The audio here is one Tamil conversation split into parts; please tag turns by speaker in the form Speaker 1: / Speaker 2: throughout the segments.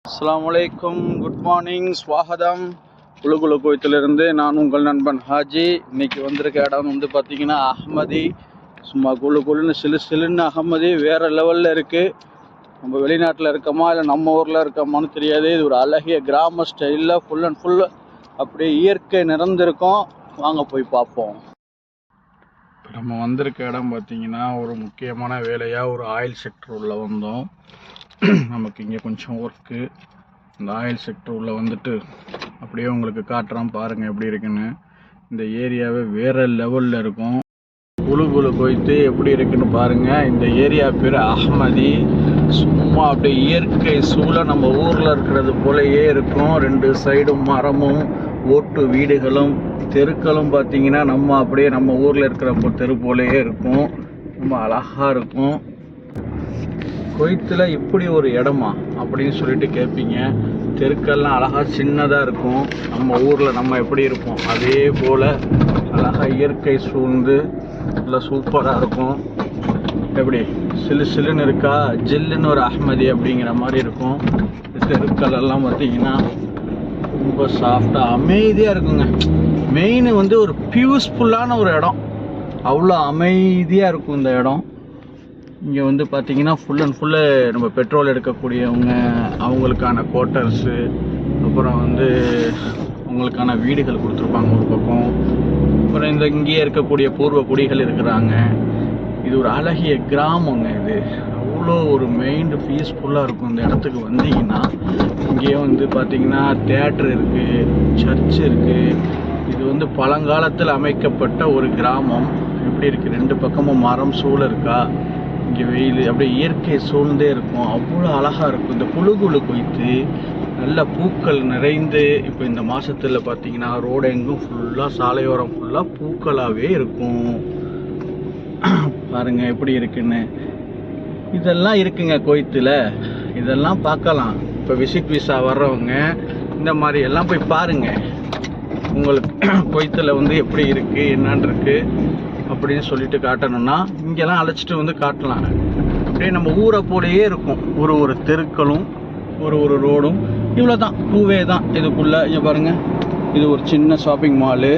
Speaker 1: அஸ்ஸலாமு அலைக்கும், குட் மார்னிங், ஸ்வாகதம். குழுகுழு கோயத்திலிருந்து நான் உங்கள் நண்பன் ஹாஜி. இன்னைக்கு வந்திருக்க இடம் வந்து பார்த்தீங்கன்னா அஹ்மதி. சும்மா குழுன்னு சிலுன்னு அஹ்மதி வேறு லெவலில் இருக்குது. நம்ம வெளிநாட்டில் இருக்கோமா இல்லை நம்ம ஊரில் இருக்கோமான்னு தெரியாது. இது ஒரு அழகிய கிராம ஸ்டைலில் ஃபுல் அண்ட் ஃபுல் அப்படியே இயற்கை நிறைந்திருக்கும். வாங்க போய் பார்ப்போம். நம்ம வந்திருக்க இடம் பார்த்தீங்கன்னா ஒரு முக்கியமான வேலையாக ஒரு ஆயில் செக்டர் உள்ள வந்தோம். நமக்கு இங்கே கொஞ்சம் ஒர்க்கு. இந்த ஆயில் செக்டர் உள்ள வந்துட்டு அப்படியே உங்களுக்கு காட்டுறோம், பாருங்கள் எப்படி இருக்குன்னு. இந்த ஏரியாவே வேறு லெவலில் இருக்கும். குழு போயிட்டு எப்படி இருக்குன்னு பாருங்கள். இந்த ஏரியா பேர் அஹ்மதி. சும்மா அப்படியே இயற்கை சூழ நம்ம ஊரில் இருக்கிறது போலயே இருக்கும். ரெண்டு சைடும் மரமும் ஓட்டு வீடுகளும் தெருக்களும் பார்த்தீங்கன்னா நம்ம ஊரில் இருக்கிற தெரு போலயே இருக்கும். ரொம்ப அழகாக இருக்கும். குவைத்தில் இப்படி ஒரு இடமா அப்படின்னு சொல்லிட்டு கேட்பீங்க. தெருக்கள்லாம் அழகாக சின்னதாக இருக்கும். நம்ம ஊரில் நம்ம எப்படி இருப்போம் அதே போல் அழகாக இயற்கை சூழ்ந்து நல்லா சூப்பராக இருக்கும். எப்படி சிலுன்னு இருக்கா, ஜில்லுன்னு ஒரு அஹ்மதி அப்படிங்கிற மாதிரி இருக்கும். தெருக்கள் எல்லாம் பார்த்தீங்கன்னா ரொம்ப சாஃப்டாக அமைதியாக இருக்குங்க. மெயின் வந்து ஒரு பீஸ்ஃபுல்லான ஒரு இடம். அவ்வளோ அமைதியாக இருக்கும் இந்த இடம். இங்கே வந்து பார்த்தீங்கன்னா ஃபுல் அண்ட் ஃபுல்லு நம்ம பெட்ரோல் எடுக்கக்கூடியவங்க, அவங்களுக்கான குவார்ட்டர்ஸு, அப்புறம் வந்து அவங்களுக்கான வீடுகள் கொடுத்துருப்பாங்க ஒரு பக்கம். அப்புறம் இங்கேயே இருக்கக்கூடிய பூர்வ குடிகள் இருக்கிறாங்க. இது ஒரு அழகிய கிராமங்க. இது அவ்வளோ ஒரு மைண்டு பீஸ்ஃபுல்லாக இருக்கும். இந்த இடத்துக்கு வந்தீங்கன்னா இங்கேயே வந்து பார்த்தீங்கன்னா தேட்டர் இருக்குது, சர்ச் இருக்குது. இது வந்து பழங்காலத்தில் அமைக்கப்பட்ட ஒரு கிராமம். எப்படி இருக்குது, ரெண்டு பக்கமும் மரம் சூழ இருக்கா. இங்கே வெயில் அப்படியே இயற்கை சூழ்ந்தே இருக்கும். அவ்வளோ அழகாக இருக்கும். இந்த குழு கொய்த்து நல்ல பூக்கள் நிறைந்து இப்போ இந்த மாதத்தில் பார்த்தீங்கன்னா ரோடு எங்கும் ஃபுல்லாக சாலையோரம் ஃபுல்லாக பூக்களாகவே இருக்கும். பாருங்கள் எப்படி இருக்குன்னு. இதெல்லாம் இருக்குங்க குவைத்தில். இதெல்லாம் பார்க்கலாம். இப்போ விசிட் விசா வர்றவங்க இந்த மாதிரி எல்லாம் போய் பாருங்கள். உங்களுக்கு குவைத்தில் வந்து எப்படி இருக்குது என்னன்னு இருக்குது அப்படின்னு சொல்லிட்டு காட்டணும்னா இங்கெல்லாம் அழைச்சிட்டு வந்து காட்டலாம். அப்படியே நம்ம ஊரை போலேயே இருக்கும். ஒரு தெருக்களும் ஒரு ரோடும். இவ்வளோ தான், டூவே தான் இதுக்குள்ளே. இங்கே பாருங்கள், இது ஒரு சின்ன ஷாப்பிங் மாலு.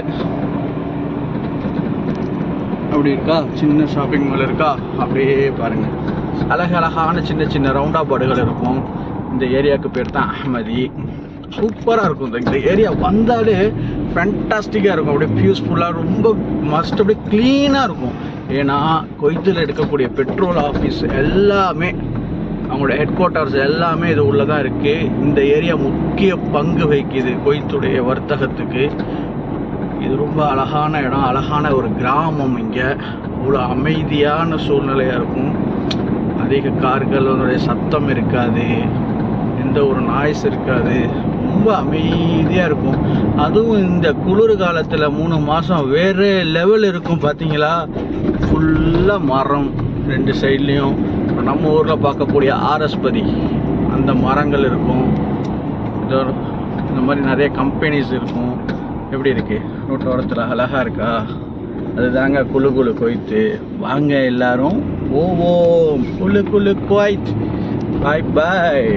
Speaker 1: அப்படி இருக்கா, சின்ன ஷாப்பிங் மால் இருக்கா. அப்படியே பாருங்கள், அழகழகான சின்ன ரவுண்டாபாடுகள் இருக்கும். இந்த ஏரியாவுக்கு பேர் தான் அஹ்மதி. சூப்பராக இருக்கும். இந்த ஏரியா வந்தாலே ஃபேண்டாஸ்டிக்காக இருக்கும். அப்படியே பீஸ்ஃபுல்லாக ரொம்ப மஸ்ட் அப்படியே க்ளீனாக இருக்கும். ஏன்னா குவைத்தில் எடுக்கக்கூடிய பெட்ரோல் ஆஃபீஸ் எல்லாமே, அவங்களோட ஹெட் குவார்ட்டர்ஸ் எல்லாமே இது உள்ளே தான் இருக்குது. இந்த ஏரியா முக்கிய பங்கு வகிக்குது குவைத்துடைய வர்த்தகத்துக்கு. இது ரொம்ப அழகான இடம், அழகான ஒரு கிராமம். இங்கே அவ்வளோ அமைதியான சூழ்நிலையாக இருக்கும். அதிக கார்களுடைய சத்தம் இருக்காது, எந்த ஒரு நாய்ஸ் இருக்காது. ரொம்ப அமைதியாக இருக்கும். அதுவும் இந்த குளிர் காலத்தில் 3 மாதம் வேறு லெவல் இருக்கும். பார்த்தீங்களா, ஃபுல்லாக மரம் ரெண்டு சைட்லேயும். நம்ம ஊரில் பார்க்கக்கூடிய ஆரஸ்பதி அந்த மரங்கள் இருக்கும். இந்த மாதிரி நிறைய கம்பெனிஸ் இருக்கும். எப்படி இருக்குது, ரோட்டோரத்தில் அழகாக இருக்கா. அதுதாங்க குழு குவைத்து. வாங்க எல்லாரும் போவோம் குழு குவைத். பாய் பாய்.